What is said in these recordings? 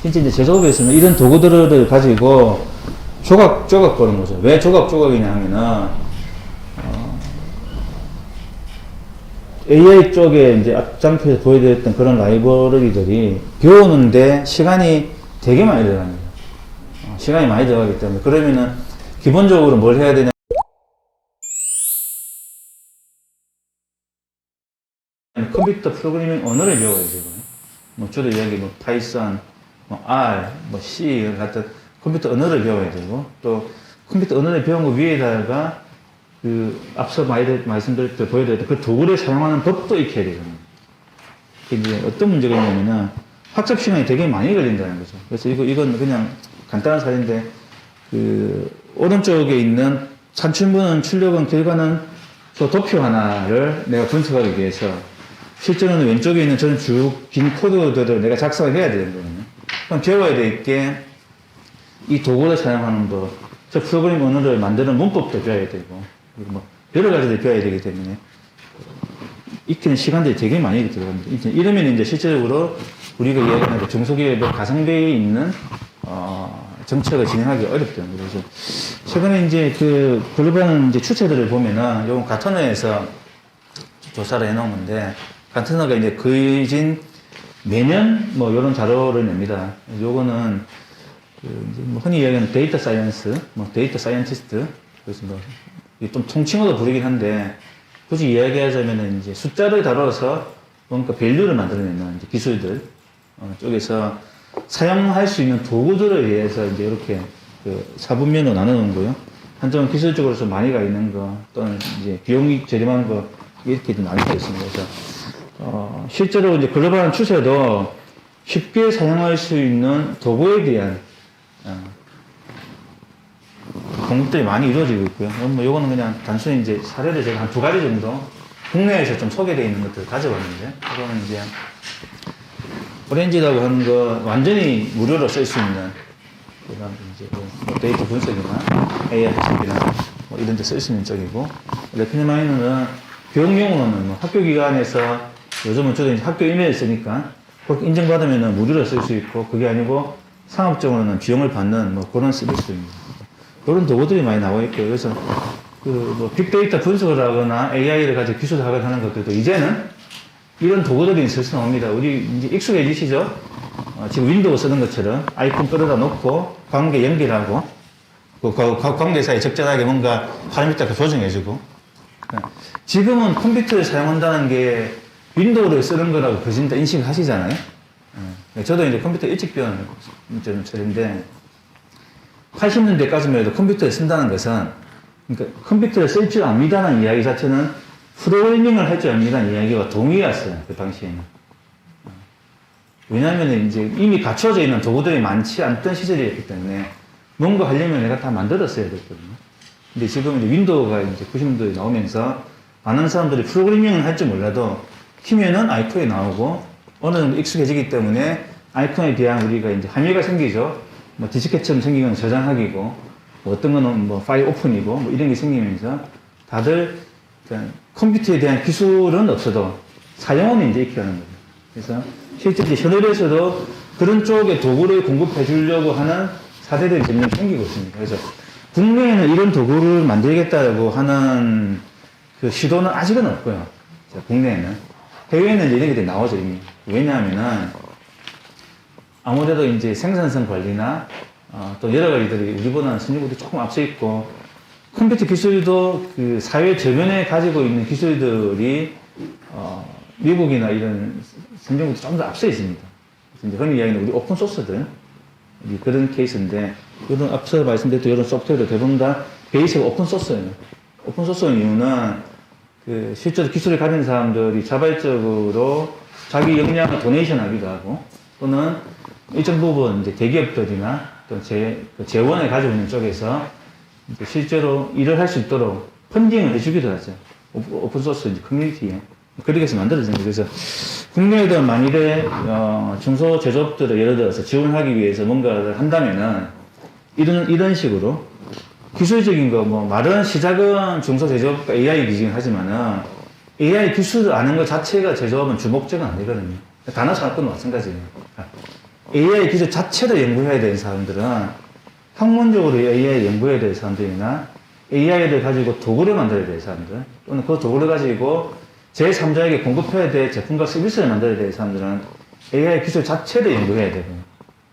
진짜 이제 제조업에서는 이런 도구들을 가지고 조각조각 보는 거죠. 왜 조각조각이냐 하면은, AI 쪽에 이제 앞장표에서 보여드렸던 그런 라이브러리들이 배우는데 시간이 되게 많이 들어갑니다. 시간이 많이 들어가기 때문에. 그러면은, 기본적으로 뭘 해야 되냐. 컴퓨터 프로그래밍 언어를 배워야 되고요. 뭐, 저도 이야기, 뭐, 파이썬, 뭐, R, 뭐, C 같은 컴퓨터 언어를 배워야 되고, 또, 컴퓨터 언어를 배운 거 위에다가, 앞서 말씀드릴 때 보여드렸던 그 도구를 사용하는 법도 익혀야 되거든요. 이제 어떤 문제가 있냐면은, 학습 시간이 되게 많이 걸린다는 거죠. 그래서 이건 그냥 간단한 사례인데, 오른쪽에 있는 산출문은, 출력은, 결과는 저 도표 하나를 내가 분석하기 위해서, 실제로는 왼쪽에 있는 저는 쭉 긴 코드들을 내가 작성을 해야 되는 거거든요. 그럼 배워야 될 게, 이 도구를 사용하는 법, 저 프로그래밍 언어를 만드는 문법도 배워야 되고, 그리고 뭐, 여러 가지를 배워야 되기 때문에, 익히는 시간들이 되게 많이 들어갑니다. 이러면 이제 실제적으로 우리가 이야기하는 중소기업의 가성비에 있는, 정책을 진행하기 어렵다는 거죠. 그래서, 최근에 이제 글로벌 이제 추세들을 보면은, 요건 가터너에서 조사를 해놓은데, 가터너가 이제 거진 매년 뭐, 요런 자료를 냅니다. 요거는, 이제 뭐 흔히 이야기하는 데이터 사이언스, 뭐 데이터 사이언티스트, 그래서 뭐 좀 통칭어도 부르긴 한데 굳이 이야기하자면은 이제 숫자를 다뤄서 뭔가 밸류를 만들어내는 이제 기술들 쪽에서 사용할 수 있는 도구들에 의해서 이제 이렇게 사분면으로 나눠놓은 거요. 한쪽은 기술적으로 좀 많이 가 있는 거, 또는 이제 비용이 저렴한 거 이렇게 좀 나뉘어 있습니다. 그래서 실제로 이제 글로벌한 추세도 쉽게 사용할 수 있는 도구에 대한 공급들이 많이 이루어지고 있고요. 뭐, 요거는 그냥 단순히 이제 사례를 제가 한 2가지 정도 국내에서 좀 소개되어 있는 것들을 가져봤는데, 이거는 이제, 오렌지라고 하는 거 완전히 무료로 쓸 수 있는, 그 다음에 이제 뭐 데이터 분석이나 AI 해석이나 뭐 이런 데 쓸 수 있는 쪽이고, 레피니마이너는 교육용으로는 뭐 학교 기관에서 요즘은 저도 이제 학교 이메일 쓰니까 그렇게 인증받으면 무료로 쓸 수 있고, 그게 아니고 상업적으로는 비용을 받는 뭐 그런 서비스입니다. 그런 도구들이 많이 나와 있고요. 그래서 뭐 빅데이터 분석을 하거나 AI를 가지고 기술을 하거나 하는 것들도 이제는 이런 도구들이 슬슬 나옵니다. 우리 이제 익숙해지시죠? 지금 윈도우 쓰는 것처럼 아이콘 끌어다 놓고 관계 연결하고 그 관계 사이에 적절하게 뭔가 파라미터를 조정해주고, 지금은 컴퓨터를 사용한다는 게 윈도우를 쓰는 거라고 거진 다 인식하시잖아요. 저도 이제 컴퓨터 일찍 배운 저인데 80년대까지만 해도 컴퓨터를 쓴다는 것은, 그러니까 컴퓨터를 쓸 줄 압니다는 이야기 자체는 프로그래밍을 할 줄 압니다는 이야기와 동의였어요, 그 당시에는. 왜냐하면 이제 이미 갖춰져 있는 도구들이 많지 않던 시절이었기 때문에 뭔가 하려면 내가 다 만들었어야 됐거든요. 근데 지금 이제 윈도우가 이제 90년도에 나오면서 많은 사람들이 프로그래밍을 할 줄 몰라도 키면은 아이콘이 나오고 어느 정도 익숙해지기 때문에 아이콘에 대한 우리가 이제 함의가 생기죠. 뭐 디스켓처럼 생긴 건 저장하기고, 뭐 어떤 거는 뭐 파일 오픈이고, 뭐 이런 게 생기면서 다들 컴퓨터에 대한 기술은 없어도 사용은 이제 익혀가는 거죠. 그래서 실제 현업에서도 그런 쪽의 도구를 공급해 주려고 하는 사례들이 점점 생기고 있습니다. 그래서 국내에는 이런 도구를 만들겠다고 하는 그 시도는 아직은 없고요. 국내에는. 해외에는 이런 것들이 나오죠, 이미. 왜냐하면은 아무래도 이제 생산성 관리나 또 여러 가지들이 우리보다는 선진국들이 조금 앞서 있고, 컴퓨터 기술도 그 사회 저변에 가지고 있는 기술들이 미국이나 이런 선진국도 좀 더 앞서 있습니다. 이제 흔히 이야기하는 우리 오픈 소스들 그런 케이스인데, 이런 앞서 말씀드렸던 이런 소프트웨어도 대부분 다 베이스가 오픈 소스예요. 오픈 소스의 이유는 그 실제로 기술을 가진 사람들이 자발적으로 자기 역량을 도네이션 하기도 하고, 또는 일정 부분 이제 대기업들이나 또 재원을 가지고 있는 쪽에서 이제 실제로 일을 할 수 있도록 펀딩을 해주기도 하죠. 오픈소스 이제 커뮤니티에. 그렇게 해서 만들어진 거예요. 그래서 국내에도 만일에 중소 제조업들을 예를 들어서 지원하기 위해서 뭔가를 한다면은 이런 식으로 기술적인 거, 뭐 말은 시작은 중소 제조업과 AI 기준을 하지만은 AI 기술을 아는 것 자체가 제조업은 주목적은 아니거든요. 단어 사건도 마찬가지예요. AI 기술 자체를 연구해야 되는 사람들은 학문적으로 AI 연구해야 될 사람들이나 AI를 가지고 도구를 만들어야 될 사람들 또는 그 도구를 가지고 제3자에게 공급해야 될 제품과 서비스를 만들어야 될 사람들은 AI 기술 자체를 연구해야 되거든요.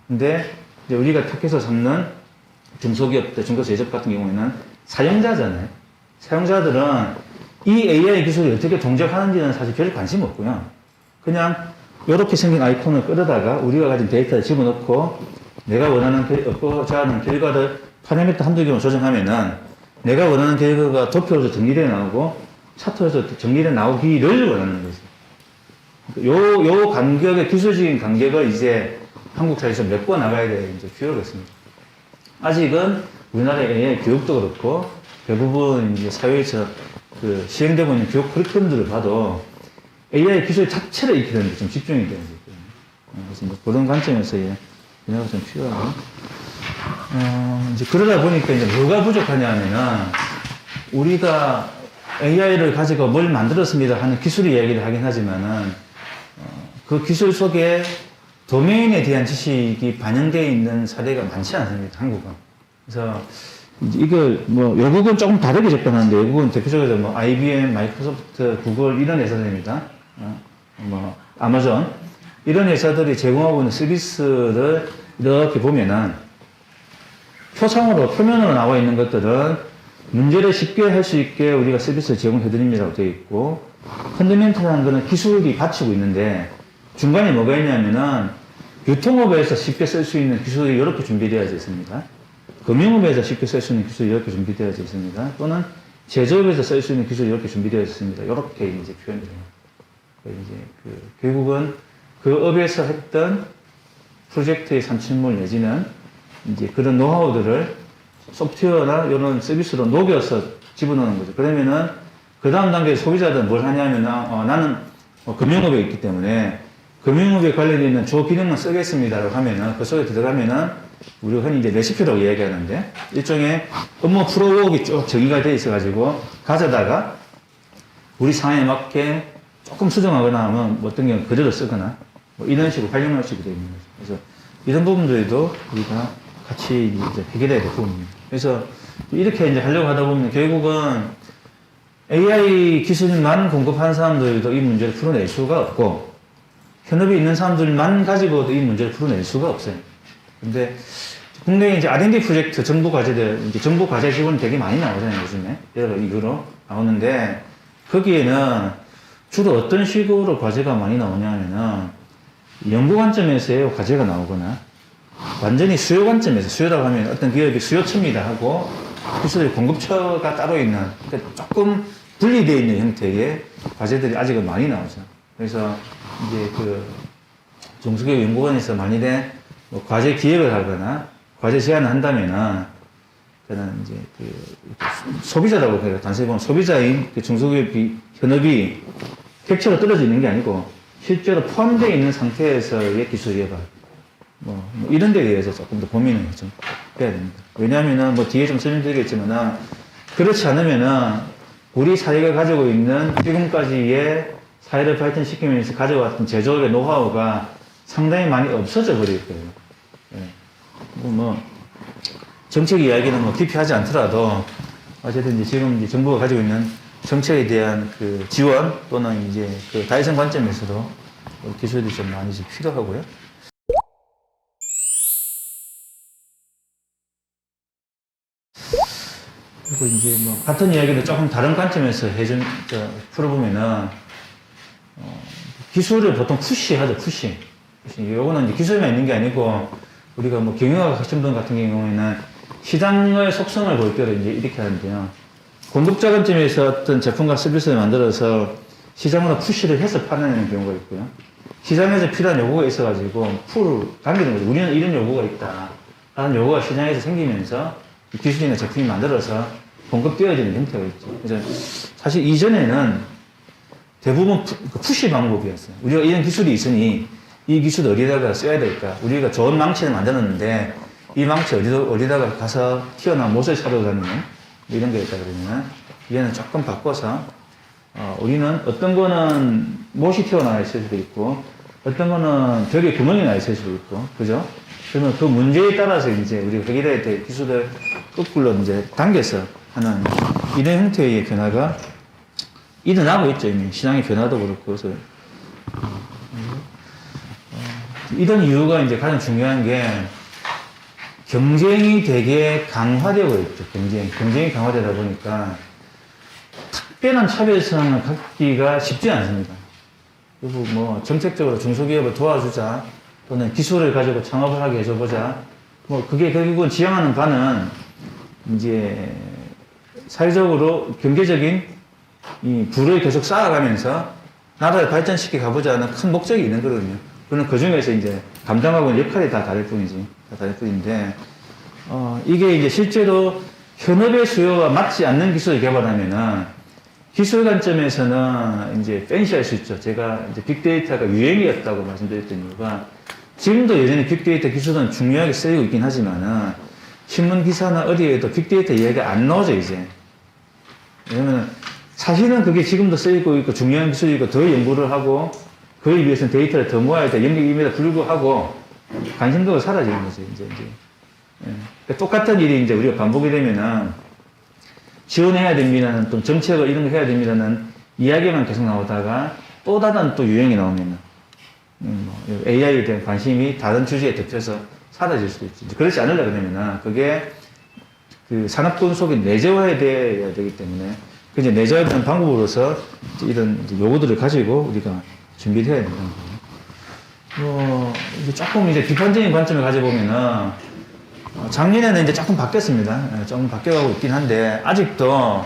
근데 이제 우리가 택해서 삼는 중소기업들, 중소제조업 같은 경우에는 사용자잖아요. 사용자들은 이 AI 기술이 어떻게 동작하는지는 사실 별 관심 없고요. 그냥 이렇게 생긴 아이콘을 끌어다가 우리가 가진 데이터를 집어넣고 내가 원하는, 얻고자 하는 결과를 파라미터 한두 개만 조정하면은 내가 원하는 결과가 도표로서 정리되어 나오고 차트에서 정리되어 나오기를 원하는 거죠. 요 간격의 기술적인 간격을 이제 한국 사회에서 메꿔 나가야 될 이제 필요가 있습니다. 아직은 우리나라의 AI 교육도 그렇고 대부분 이제 사회에서 그 시행되고 있는 교육 커리큘럼들을 봐도 AI 기술 자체를 익히는 데 좀 집중이 되는 거거든요. 그래서 뭐 그런 관점에서의 변화가 좀 필요하고, 이제 그러다 보니까 이제 뭐가 부족하냐면은 우리가 AI를 가지고 뭘 만들었습니다 하는 기술 이야기를 하긴 하지만은 그 기술 속에 도메인에 대한 지식이 반영되어 있는 사례가 많지 않습니다, 한국은. 그래서 이걸 뭐 외국은 조금 다르게 접근하는데 외국은 대표적으로 뭐 IBM, 마이크로소프트, 구글 이런 회사들입니다. 뭐 아마존 이런 회사들이 제공하고 있는 서비스를 이렇게 보면은 표면으로 나와 있는 것들은 문제를 쉽게 할 수 있게 우리가 서비스를 제공해 드립니다라고 되어 있고, 펀더멘탈한 거는 기술이 받치고 있는데 중간에 뭐가 있냐면은 유통업에서 쉽게 쓸 수 있는 기술이 이렇게 준비되어 있습니다. 금융업에서 쉽게 쓸 수 있는 기술이 이렇게 준비되어 있습니다. 또는 제조업에서 쓸 수 있는 기술이 이렇게 준비되어 있습니다. 이렇게 이제 표현이 됩니다. 이제 결국은 그 업에서 했던 프로젝트의 산출물 내지는 이제 그런 노하우들을 소프트웨어나 이런 서비스로 녹여서 집어넣는 거죠. 그러면은 그 다음 단계에 소비자들은 뭘 하냐면 나는 금융업에 있기 때문에 금융업에 관련되어 있는 저 기능만 쓰겠습니다라고 하면은 그 속에 들어가면은 우리가 흔히 이제 레시피라고 이야기하는데 일종의 업무 프로그램이 쭉 정의가 되어 있어가지고 가져다가 우리 상황에 맞게 조금 수정하거나 하면 어떤 경우는 그대로 쓰거나 뭐 이런 식으로 활용할 수 있게 되어 있는 거죠. 그래서 이런 부분들도 우리가 같이 이제 해결해야 될 부분입니다. 그래서 이렇게 이제 하려고 하다 보면 결국은 AI 기술만 공급하는 사람들도 이 문제를 풀어낼 수가 없고 현업에 있는 사람들만 가지고도 이 문제를 풀어낼 수가 없어요. 근데 국내에 이제 R&D 프로젝트 정부 과제들, 이제 정부 과제 지원이 되게 많이 나오잖아요, 요즘에. 여러 이유로 나오는데 거기에는 주로 어떤 식으로 과제가 많이 나오냐면은 연구 관점에서의 과제가 나오거나 완전히 수요 관점에서, 수요라고 하면 어떤 기업이 수요처입니다 하고 기술의 공급처가 따로 있는, 그러니까 조금 분리되어 있는 형태의 과제들이 아직은 많이 나오죠. 그래서 이제 그 중소기업 연구원에서 만일에 뭐 과제 기획을 하거나 과제 제안을 한다면은 저는 이제 그 소비자라고 해요. 단순히 보면 소비자인 그 중소기업 현업이 객체로 떨어져 있는 게 아니고 실제로 포함되어 있는 상태에서의 기술 개발 뭐 이런 데에 대해서 조금 더 고민을 좀 해야 됩니다. 왜냐하면은 뭐 뒤에 좀 설명드리겠지만은 그렇지 않으면은 우리 사회가 가지고 있는 지금까지의 사회를 발전시키면서 가져왔던 제조업의 노하우가 상당히 많이 없어져 버릴 거예요. 예. 뭐 정책 이야기는 뭐 깊이 하지 않더라도 어쨌든 이제 지금 이제 정부가 가지고 있는 정책에 대한 그 지원 또는 이제 그 다양성 관점에서도 기술이 좀 많이 필요하고요. 그리고 이제 뭐 같은 이야기를 조금 다른 관점에서 풀어보면은 기술을 보통 푸시하죠, 푸시. 요거는 이제 기술만 있는 게 아니고 우리가 뭐 경영학 하신 분 같은 경우에는 시장의 속성을 볼 때를 이제 이렇게 하는데요. 공급자 관점에서 어떤 제품과 서비스를 만들어서 시장으로 푸시를 해서 파는 경우가 있고요. 시장에서 필요한 요구가 있어가지고 당기는 거죠. 우리는 이런 요구가 있다 라는 요구가 시장에서 생기면서 기술이나 제품이 만들어서 공급되어지는 형태가 있죠. 그래서 사실 이전에는 대부분 푸시 방법이었어요. 우리가 이런 기술이 있으니 이 기술 어디다가 써야 될까? 우리가 좋은 망치를 만들었는데 이 망치 어디다가 가서 튀어나온 못을 사러 다니는 이런 게 있다 그러면 얘는 조금 바꿔서 우리는 어떤 거는 못이 튀어나와 있을 수도 있고 어떤 거는 벽에 구멍이 나 있을 수도 있고, 그죠? 그러면 그 문제에 따라서 이제 우리가 회계해야 될 기술을 거꾸로 이제 당겨서 하는 이런 형태의 변화가 일어나고 있죠. 이미 시장의 변화도 그렇고. 그래서 이런 이유가 이제 가장 중요한 게 경쟁이 되게 강화되고 있죠. 경쟁이 강화되다 보니까 특별한 차별성을 갖기가 쉽지 않습니다. 그리고 뭐 정책적으로 중소기업을 도와주자 또는 기술을 가지고 창업을 하게 해줘보자. 뭐 그게 결국은 지향하는 바는 이제 사회적으로 경제적인 이 부를 계속 쌓아가면서 나라를 발전시켜 가보자는 큰 목적이 있는 거거든요. 그러나 그 중에서 이제 감당하고 있는 역할이 다 다를 뿐이지. 다 다를 뿐인데, 이게 이제 실제로 현업의 수요와 맞지 않는 기술을 개발하면은 기술 관점에서는 이제 팬시할 수 있죠. 제가 이제 빅데이터가 유행이었다고 말씀드렸던 이유가 지금도 여전히 빅데이터 기술은 중요하게 쓰이고 있긴 하지만은 신문 기사나 어디에도 빅데이터 이야기가 안 나오죠, 이제. 왜냐면 사실은 그게 지금도 쓰이고 있고 중요한 기술이고 더 연구를 하고 그에 위해서는 데이터를 더 모아야 돼. 영역임에도 불구하고 관심도가 사라지는 거죠, 이제. 예. 그러니까 똑같은 일이 이제 우리가 반복이 되면은 지원해야 됩니다는 또 정책을 이런 거 해야 됩니다는 이야기만 계속 나오다가 또 다른 또 유행이 나오면은 AI에 대한 관심이 다른 주제에 덮여서 사라질 수도 있지. 그렇지 않으려고 그러면은 그게 그 산업군 속에 내재화해야 되기 때문에 그 이제 내재화되는 방법으로서 이런 이제 요구들을 가지고 우리가 준비를 해야 된다는 거예요. 이제 조금 이제 비판적인 관점을 가져보면은 작년에는 이제 조금 바뀌었습니다. 조금 바뀌어가고 있긴 한데 아직도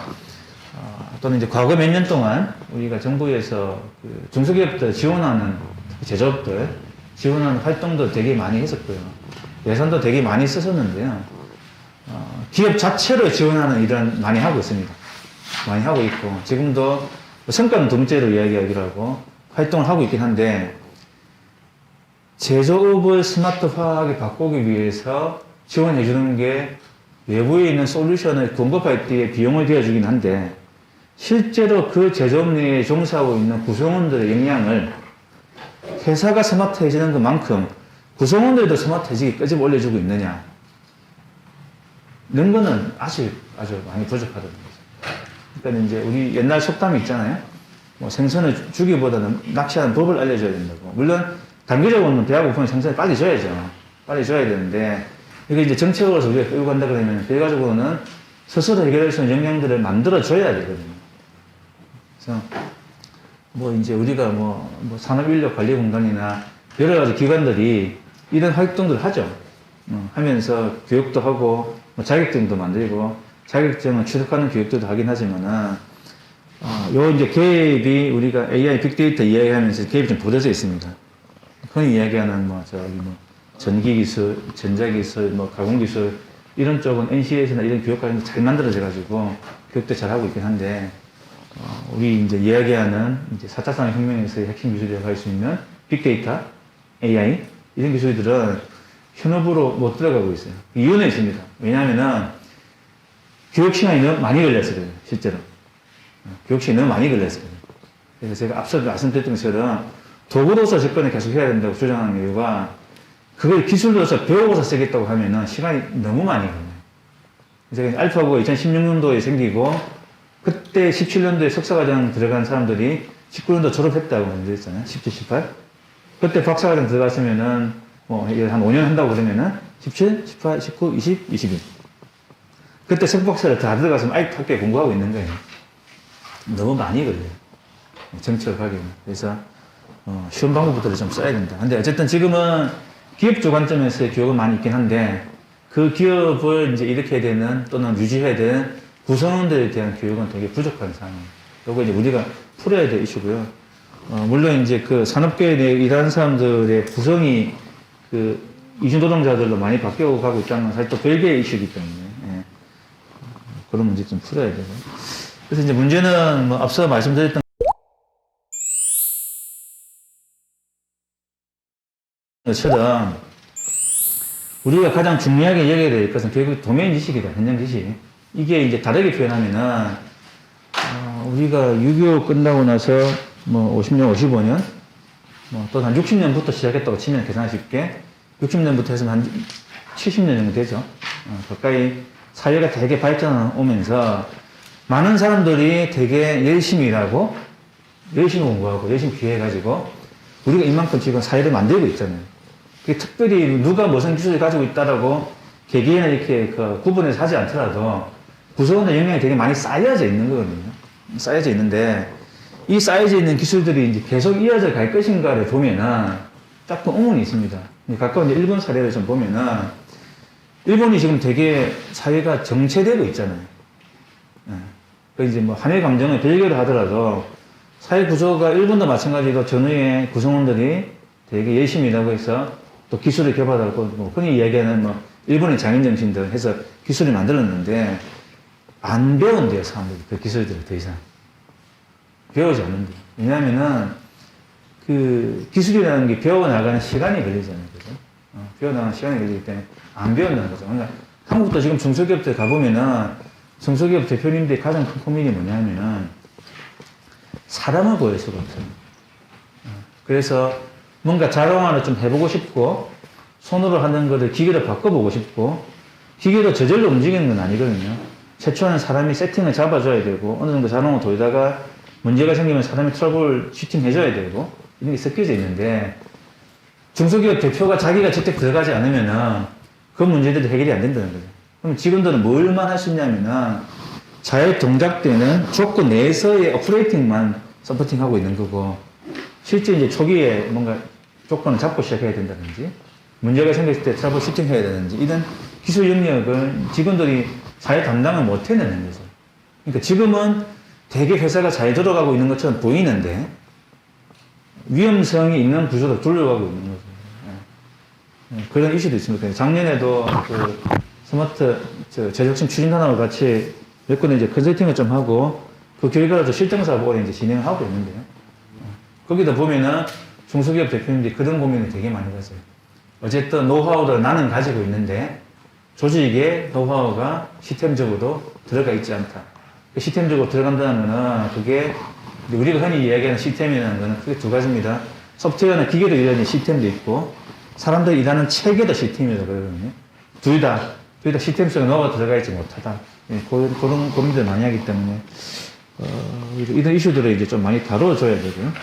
또는 이제 과거 몇 년 동안 우리가 정부에서 그 중소기업들 지원하는 제조업들 지원하는 활동도 되게 많이 했었고요. 예산도 되게 많이 썼었는데요. 기업 자체로 지원하는 일은 많이 하고 있습니다. 많이 하고 있고 지금도 성과는 둘째로 이야기하기로 하고 활동을 하고 있긴 한데 제조업을 스마트화하게 바꾸기 위해서 지원해 주는 게 외부에 있는 솔루션을 공급할 때에 비용을 들여주긴 한데 실제로 그 제조업 내에 종사하고 있는 구성원들의 역량을 회사가 스마트해지는 것만큼 구성원들도 스마트해지게 끄집어 올려주고 있느냐 이런 거는 아주 많이 부족하다는 거죠. 그러니까 이제 우리 옛날 속담이 있잖아요. 뭐 생선을 주기보다는 낚시하는 법을 알려줘야 된다고. 물론 단기적으로는 배가 고프면 생선을 빨리 줘야죠. 빨리 줘야 되는데 이게 이제 정책으로서 우리가 끌고 간다 그러면 결과적으로는 스스로 해결할 수 있는 역량들을 만들어줘야 되거든요. 그래서 뭐 이제 우리가 뭐 산업인력관리공단이나 여러 가지 기관들이 이런 활동들을 하죠. 하면서 교육도 하고 뭐 자격증도 만들고 자격증을 취득하는 교육들도 하긴 하지만은 요 이제 계획이 우리가 AI 빅데이터 이야기하면서 계획이 좀 부서져 있습니다. 흔히 이야기하는 전기기술, 전자기술, 가공기술, 이런 쪽은 NC에서나 이런 교육과정도 잘 만들어져 가지고 교육도 잘 하고 있긴 한데, 우리 이제 이야기하는 이제 4차 산업혁명에서의 핵심 기술이라고 할 수 있는 빅데이터, AI, 이런 기술들은 현업으로 못 들어가고 있어요. 이유는 있습니다. 왜냐하면은 교육 시간이 너무 많이 걸렸어요, 실제로. 교육 시간이 너무 많이 걸렸어요. 그래서 제가 앞서 말씀드렸던 것처럼 도구로서 접근을 계속 해야 된다고 주장하는 이유가 그걸 기술로서 배우고서 쓰겠다고 하면은 시간이 너무 많이 걸려요. 그래서 알파고가 2016년도에 생기고 그때 17년도에 석사과정 들어간 사람들이 19년도 졸업했다고 말씀드렸잖아요. 17, 18. 그때 박사과정 들어갔으면은 한 5년 한다고 그러면은 17, 18, 19, 20, 21. 그때 석박사를 다 들어갔으면 아직도 학교에 공부하고 있는 거예요. 너무 많이 걸려요. 정책을 하기에는. 그래서 쉬운 방법부터 좀 써야 된다. 근데 어쨌든 지금은 기업주 관점에서의 교육은 많이 있긴 한데 그 기업을 이제 일으켜야 되는 또는 유지해야 되는 구성원들에 대한 교육은 되게 부족한 상황이에요. 이거 이제 우리가 풀어야 될 이슈고요. 물론 이제 그 산업계에 일하는 사람들의 구성이 그 이중노동자들로 많이 바뀌어 가고 있다는 건 사실 또 별개의 이슈이기 때문에 그런 문제 좀 풀어야 되고. 그래서 이제 문제는 앞서 말씀드렸던 것처럼 우리가 가장 중요하게 여겨야 될 것은 결국 도메인 지식이다, 현장 지식. 이게 이제 다르게 표현하면은, 우리가 6.25 끝나고 나서 50년, 55년, 뭐 또 한 60년부터 시작했다고 치면 계산 쉽게 60년부터 해서 한 70년 정도 되죠. 가까이 사회가 되게 발전해 오면서 많은 사람들이 되게 열심히 일하고 열심히 공부하고 열심히 기회해가지고 우리가 이만큼 지금 사회를 만들고 있잖아요. 그게 특별히 누가 무슨 기술을 가지고 있다라고 개개인을 이렇게 구분해서 하지 않더라도 구성원의 역량이 되게 많이 쌓여져 있는 거거든요. 쌓여져 있는데 이 쌓여져 있는 기술들이 이제 계속 이어져 갈 것인가를 보면은 조금 의문이 있습니다. 가까운 이제 일본 사례를 좀 보면은 일본이 지금 되게 사회가 정체되고 있잖아요. 그 이제 뭐 한일 감정을 별개로 하더라도 사회 구조가 일본도 마찬가지로 전후에 구성원들이 되게 열심히 일하고 해서 또 기술을 개발하고 뭐 흔히 이야기하는 뭐 일본의 장인정신들 해서 기술을 만들었는데 안 배운대요, 사람들이. 그 기술들을 더 이상. 배우지 않는데요. 왜냐하면은 그 기술이라는 게 배워나가는 시간이 걸리잖아요. 그죠? 배워나가는 시간이 걸리기 때문에 안 배운다는 거죠. 그러니까 한국도 지금 중소기업들 가보면은 중소기업 대표님들의 가장 큰 고민이 뭐냐면은 사람을 보일 수가 없어요. 그래서 뭔가 자동화를 좀 해보고 싶고 손으로 하는 것을 기계로 바꿔보고 싶고 기계로 저절로 움직이는 건 아니거든요. 최초는 사람이 세팅을 잡아줘야 되고 어느 정도 자동으로 돌다가 문제가 생기면 사람이 트러블 슈팅 해줘야 되고 이런 게 섞여져 있는데 중소기업 대표가 자기가 직접 들어가지 않으면은 그 문제들이 해결이 안 된다는 거죠. 그럼 직원들은 뭘만 할 수 있냐면은 잘 동작되는 조건 내에서의 오퍼레이팅만 서포팅하고 있는 거고 실제 이제 초기에 뭔가 조건을 잡고 시작해야 된다든지 문제가 생겼을 때 트러블 슈팅 해야 되는지 이런 기술 영역을 직원들이 잘 담당을 못 해내는 거죠. 그러니까 지금은 되게 회사가 잘 들어가고 있는 것처럼 보이는데 위험성이 있는 구조로 돌려가고 있는 거죠. 그런 이슈도 있습니다. 작년에도 그 스마트 제작심 추진단하고 같이 몇 군데 이제 컨설팅을 좀 하고 그 결과로 실증사 보고 이제 진행을 하고 있는데요. 거기다 보면은 중소기업 대표님들이 그런 고민을 되게 많이 가져요. 어쨌든 노하우를 나는 가지고 있는데 조직에 노하우가 시스템적으로 들어가 있지 않다. 시스템적으로 들어간다는 거는 그게 우리가 흔히 이야기하는 시스템이라는 거는 크게 두 가지입니다. 소프트웨어나 기계로 일하는 시스템도 있고 사람들이 일하는 체계도 시스템이라고 그러거든요. 둘 다 시스템 속에 노하우가 들어가 있지 못하다. 그런 고민들 많이 하기 때문에 이런 이슈들을 이제 좀 많이 다뤄줘야 되고요.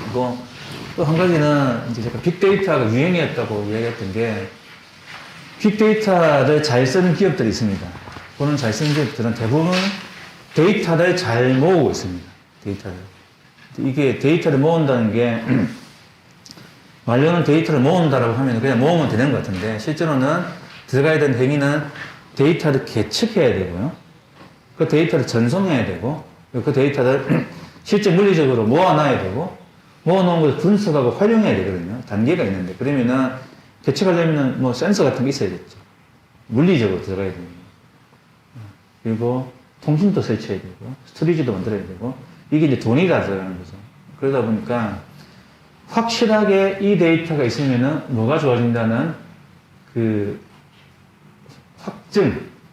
그리고 또 한 가지는 이제 제가 빅데이터가 유행이었다고 이야기했던 게 빅데이터를 잘 쓰는 기업들이 있습니다. 그런 잘 쓰는 기업들은 대부분 데이터를 잘 모으고 있습니다. 데이터를. 이게 데이터를 모은다는 게 말로는 데이터를 모은다라고 하면 그냥 모으면 되는 것 같은데 실제로는 들어가야 되는 행위는 데이터를 계측해야 되고요. 그 데이터를 전송해야 되고 그 데이터를 실제 물리적으로 모아놔야 되고 모아놓은 걸 분석하고 활용해야 되거든요. 단계가 있는데 그러면은 계측하려면 뭐 센서 같은 게 있어야겠죠. 물리적으로 들어가야 됩니다. 그리고 통신도 설치해야 되고 스토리지도 만들어야 되고 이게 이제 돈이 다 들어가는 거죠. 그러다 보니까 확실하게 이 데이터가 있으면은 뭐가 좋아진다는 그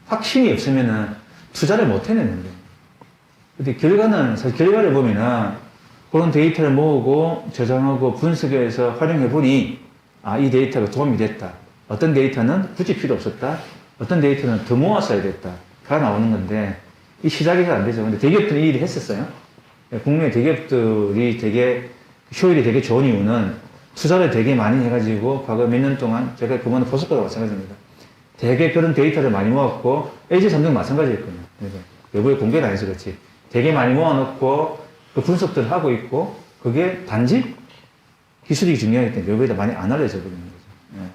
확신이 없으면은 투자를 못 해내는 거예요. 근데 사실 결과를 보면은 그런 데이터를 모으고 저장하고 분석해서 활용해 보니 이 데이터가 도움이 됐다. 어떤 데이터는 굳이 필요 없었다. 어떤 데이터는 더 모았어야 됐다가 나오는 건데 이 시작이 잘 안 되죠. 근데 대기업들이 이 일을 했었어요. 국내 대기업들이 되게 효율이 되게 좋은 이유는 투자를 되게 많이 해가지고 과거 몇 년 동안 제가 그거는 포스코도 마찬가지입니다. 되게 그런 데이터를 많이 모았고 LG삼성 마찬가지였거든요. 그래서 외부에 공개를 안 해서 그렇지. 되게 많이 모아놓고 그 분석들을 하고 있고 그게 단지 기술이 중요하기 때문에 외부에다 많이 안 알려져 버리는 거죠.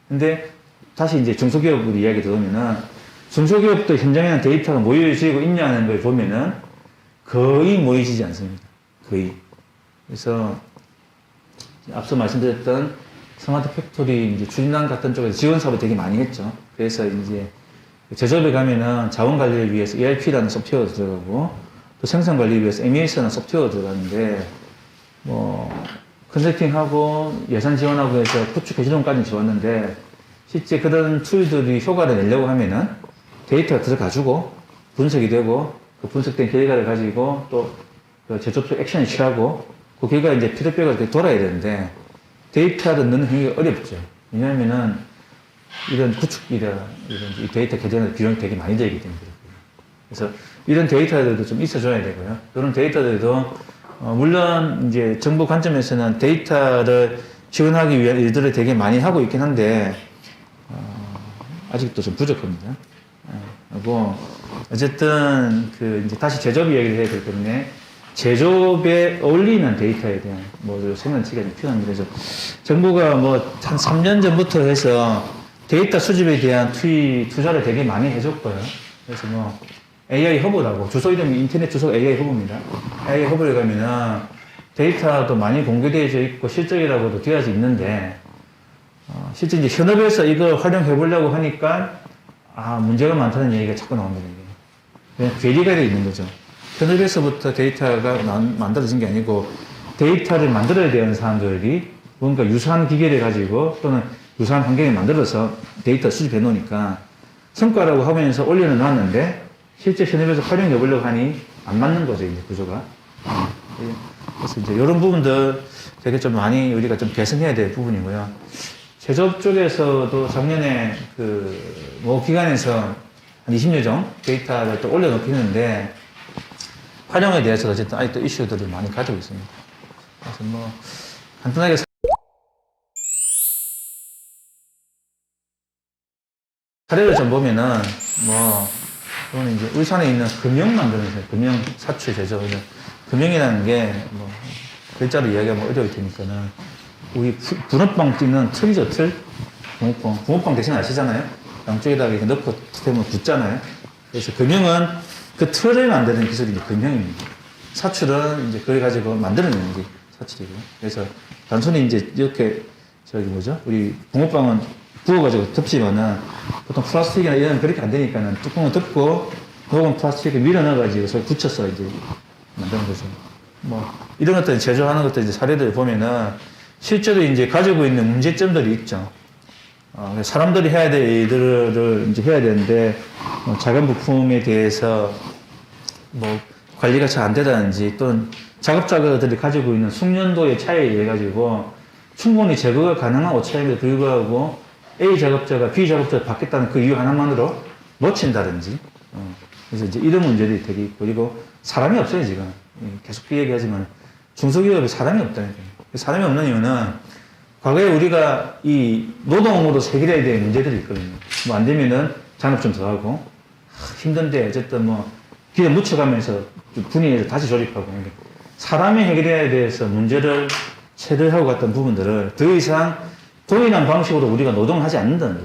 근데 다시 이제 중소기업으로 이야기 들어오면은 중소기업도 현장에는 데이터가 모여지고 있냐는 걸 보면은 거의 모여지지 않습니다. 거의. 그래서 앞서 말씀드렸던 스마트 팩토리 이제 추진단 같은 쪽에서 지원 사업을 되게 많이 했죠. 그래서 이제 제조업에 가면은 자원 관리를 위해서 ERP라는 소프트웨어가 들어가고 또 생산 관리를 위해서 MES라는 소프트웨어가 들어가는데 뭐 컨설팅하고 예산 지원하고 해서 구축 개시론까지 지웠는데 실제 그런 툴들이 효과를 내려고 하면은 데이터가 들어가지고 분석이 되고 그 분석된 결과를 가지고 또 그 제조업 액션을 취하고 그 결과 이제 피드백을 이렇게 돌아야 되는데 데이터를 넣는 행위가 어렵죠. 왜냐하면은 이런 구축이나 이런 이 데이터 계정의 비용이 되게 많이 들기 때문에 그렇고요. 그래서 이런 데이터들도 좀 있어줘야 되고요. 이런 데이터들도 물론 이제 정부 관점에서는 데이터를 지원하기 위한 일들을 되게 많이 하고 있긴 한데 아직도 좀 부족합니다. 그리고 어쨌든 그 이제 다시 제조업 이야기를 해야 되기 때문에 제조업에 어울리는 데이터에 대한 뭐 생각치가 좀 필요합니다. 그래서 정부가 뭐 한 3년 전부터 해서 데이터 수집에 대한 투자를 되게 많이 해줬고요. 그래서 뭐 AI 허브라고 주소 이름이 인터넷 주소 AI 허브입니다. AI 허브에 가면은 데이터도 많이 공개되어져 있고 실적이라고도 되어져 있는데 실제 이제 현업에서 이걸 활용해 보려고 하니까 문제가 많다는 얘기가 자꾸 나옵니다. 그냥 괴리가 되어 있는 거죠. 현업에서부터 데이터가 만들어진 게 아니고 데이터를 만들어야 되는 사람들이 뭔가 유사한 기계를 가지고 또는 유사한 환경을 만들어서 데이터 수집해 놓으니까 성과라고 하면서 올려는 놨는데 실제 현업에서 활용해 보려고 하니 안 맞는 거죠, 이제 구조가. 그래서 이제 이런 부분들 되게 좀 많이 우리가 좀 개선해야 될 부분이고요. 제조업 쪽에서도 작년에 모 기관에서 한 20여 종 데이터를 또 올려놓긴 했는데 활용에 대해서 어쨌든 아직도 이슈들을 많이 가지고 있습니다. 그래서 뭐 간단하게 사례를 좀 보면은 이거는 이제 울산에 있는 금형 만드는 회사, 금형 사출 제조. 금형이라는 게 뭐 글자로 이야기하면 어려울 테니까는 우리 붕어빵 찍는 틀이죠, 틀. 붕어빵 대신 아시잖아요. 양쪽에다가 이렇게 넣고 대면 붙잖아요. 그래서 금형은 그 틀을 만드는 기술이 이제 금형입니다. 사출은 이제 그걸 가지고 만들어내는 게 사출이고요. 그래서 단순히 이제 이렇게 우리 붕어빵은 부어가지고 덮지만은 보통 플라스틱이나 이런 그렇게 안 되니까는 뚜껑을 덮고 녹은 플라스틱을 밀어 넣어가지고 서로 붙여서 이제 만드는 거죠. 뭐 이런 것들 제조하는 것들 이제 사례들 보면은 실제로 이제 가지고 있는 문제점들이 있죠. 사람들이 해야 될 일들을 이제 해야 되는데 작은 부품에 대해서 뭐 관리가 잘 안 되다든지 또는 작업자들이 가지고 있는 숙련도의 차이에 의해 가지고 충분히 제거가 가능한 오차임에도 불구하고 A 작업자가 B 작업자를 받겠다는 그 이유 하나만으로 놓친다든지 그래서 이제 이런 문제들이 되게 있고 그리고 사람이 없어요 지금 계속 그 얘기하지만 중소기업에 사람이 없다니까요. 사람이 없는 이유는 과거에 우리가 이 노동으로 해결해야 될 문제들이 있거든요. 뭐 안 되면은 잔업 좀 더 하고 힘든데 어쨌든 뭐 기대 묻혀가면서 분위기에서 다시 조립하고 사람이 해결해야 돼서 문제를 체결하고 갔던 부분들을 더 이상 도인한 방식으로 우리가 노동을 하지 않는다는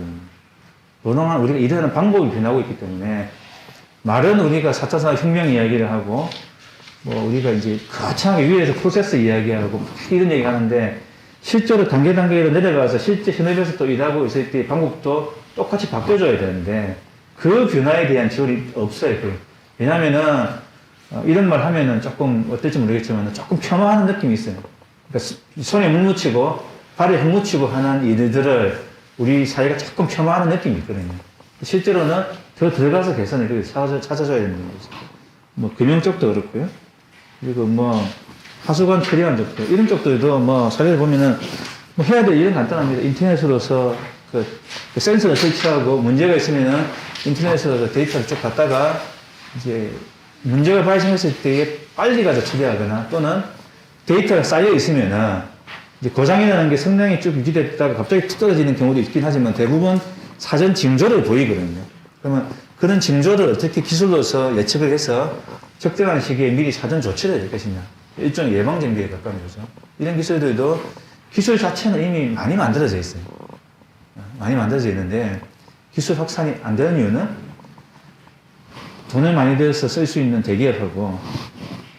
거예요. 우리가 일하는 방법이 변하고 있기 때문에 말은 우리가 4차 산업혁명 이야기를 하고 뭐 우리가 이제 거창하게 위에서 프로세스 이야기하고 이런 얘기 하는데 실제로 단계로 내려가서 실제 현업에서 또 일하고 있을 때 방법도 똑같이 바뀌어줘야 되는데 그 변화에 대한 지원이 없어요. 왜냐면은 이런 말 하면은 조금 어떨지 모르겠지만 조금 폄하하는 느낌이 있어요. 그러니까 손에 물 묻히고 발에 흙 묻히고 하는 일들을 우리 사회가 조금 폄하하는 느낌이 있거든요. 실제로는 더 들어가서 개선을 찾아줘야 되는 거죠. 뭐 금융 쪽도 그렇고요. 그리고 뭐 하수관 처리한 쪽도 이런 쪽들도 뭐 사례를 보면은 뭐 해야 될 일은 간단합니다. 인터넷으로서 그 센서를 설치하고 문제가 있으면은 인터넷으로 데이터를 쭉 갖다가 이제 문제가 발생했을 때에 빨리 가서 처리하거나 또는 데이터가 쌓여 있으면은 이제 고장이라는 게 성능이 쭉 유지됐다가 갑자기 툭 떨어지는 경우도 있긴 하지만 대부분 사전 징조를 보이거든요. 그러면 그런 징조를 어떻게 기술로서 예측을 해서 적정한 시기에 미리 사전 조치를 해야 될 것이냐. 일종의 예방정비에 가까운 거죠. 이런 기술들도 기술 자체는 이미 많이 만들어져 있어요. 많이 만들어져 있는데 기술 확산이 안 되는 이유는 돈을 많이 들여서 쓸 수 있는 대기업하고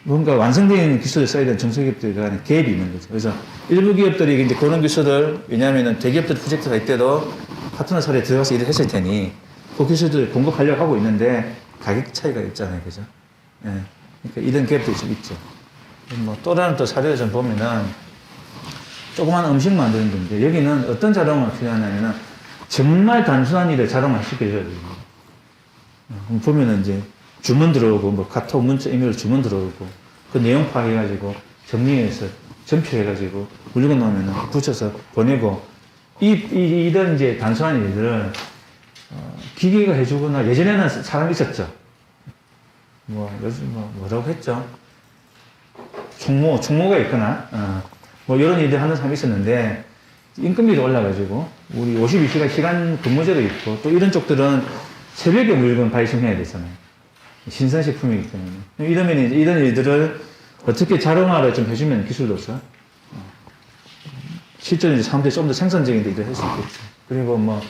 뭔가 완성되어 있는 기술을 써야 되는 중소기업들 간에 갭이 있는 거죠. 그래서 일부 기업들이 이제 그런 기술을 왜냐하면 대기업들 프로젝트가 있대도 파트너 사례에 들어가서 일을 했을 테니 그 기술들을 공급하려고 하고 있는데 가격 차이가 있잖아요. 그죠? 예. 그러니까 이런 갭들이 좀 있죠. 뭐 또 다른 또 사례를 좀 보면은 조그만 음식 만드는 건데 여기는 어떤 자동을 필요하냐면은 정말 단순한 일을 자동화 시켜줘야 돼요. 보면은 이제 주문 들어오고 뭐 카톡 문자 이메일 주문 들어오고 그 내용 파악해가지고 정리해서 점표해가지고 물건 넣으면 붙여서 보내고 이런 이제 단순한 일들을 기계가 해주거나 예전에는 사람이 있었죠. 요즘 뭐라고 했죠? 총무가 있거나 뭐 이런 일들 하는 사람이 있었는데 인건비도 올라가지고 우리 52시간 시간 근무제도 있고 또 이런 쪽들은 새벽에 물건 발송해야 되잖아요. 신선식품이기 때문에 이러면 이제 이런 일들을 어떻게 자동화를 좀 해주면 기술로서 실제로 이제 사람들이 좀 더 생산적인 일을 할 수 있겠죠. 그리고 뭐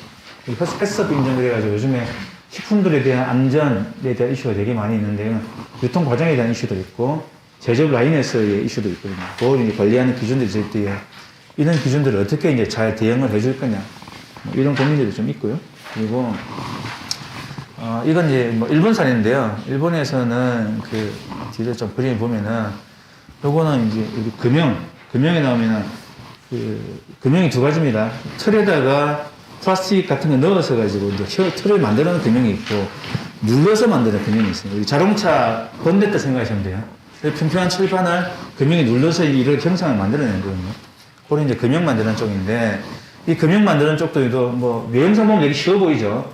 헬스업 인증 그래가지고 요즘에 식품들에 대한 안전에 대한 이슈가 되게 많이 있는데요. 유통 과정에 대한 이슈도 있고 제조업 라인에서의 이슈도 있거든요. 그걸 이제 관리하는 기준들이 있을 때 이런 기준들을 어떻게 이제 잘 대응을 해줄 거냐 뭐 이런 고민들이 좀 있고요. 그리고 이건 이제 뭐 일본 사례인데요. 일본에서는 그 뒤를 좀 그림을 보면은 요거는 이제 우리 금형에 나오면은 그 금형이 두 가지입니다. 틀에다가 플라스틱 같은 거 넣어서 가지고 이제 틀을 만드는 금형이 있고 눌러서 만드는 금형이 있습니다. 우리 자동차 번냈다 생각하시면 돼요. 평평한 철판을 금형이 눌러서 이런 형상을 만들어내는 거거든요. 그런 이제 금형 만드는 쪽인데 이 금형 만드는 쪽도 뭐 외형상 보면 되게 쉬워 보이죠.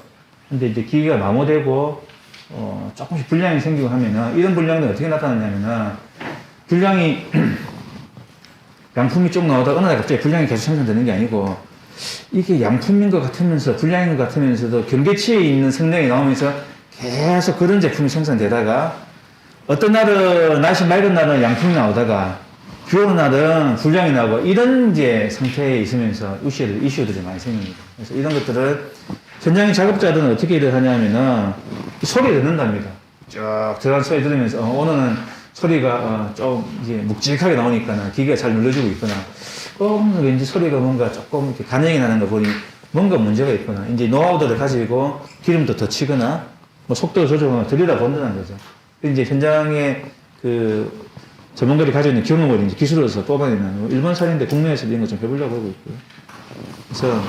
근데 이제 기계가 마모되고 조금씩 불량이 생기고 하면은 이런 불량은 어떻게 나타나냐면은 불량이 양품이 쭉 나오다가 어느 날 갑자기 불량이 계속 생산되는 게 아니고 이게 양품인 것 같으면서 불량인 것 같으면서도 경계치에 있는 성능이 나오면서 계속 그런 제품이 생산되다가 어떤 날은 날씨 맑은 날은 양품이 나오다가 비 오는 날은 불량이 나고 이런 이제 상태에 있으면서 이슈들이 많이 생깁니다. 그래서 이런 것들을 현장의 작업자들은 어떻게 일을 하냐면은 소리를 듣는답니다. 쭉 들어간 소리 들으면서 오늘은 소리가 좀 이제 묵직하게 나오니까 기계가 잘 눌러주고 있거나 왠지 소리가 뭔가 조금 이렇게 간행이 나는 거 보니 뭔가 문제가 있거나 이제 노하우들을 가지고 기름도 더 치거나 뭐 속도를 조절하거나 들여다본다는 거죠. 이제 현장에 그 전문가들이 가지고 있는 경험을 이제 기술로서 뽑아내는 일본 사례인데 국내에서 이런 거 좀 해보려고 하고 있고요. 그래서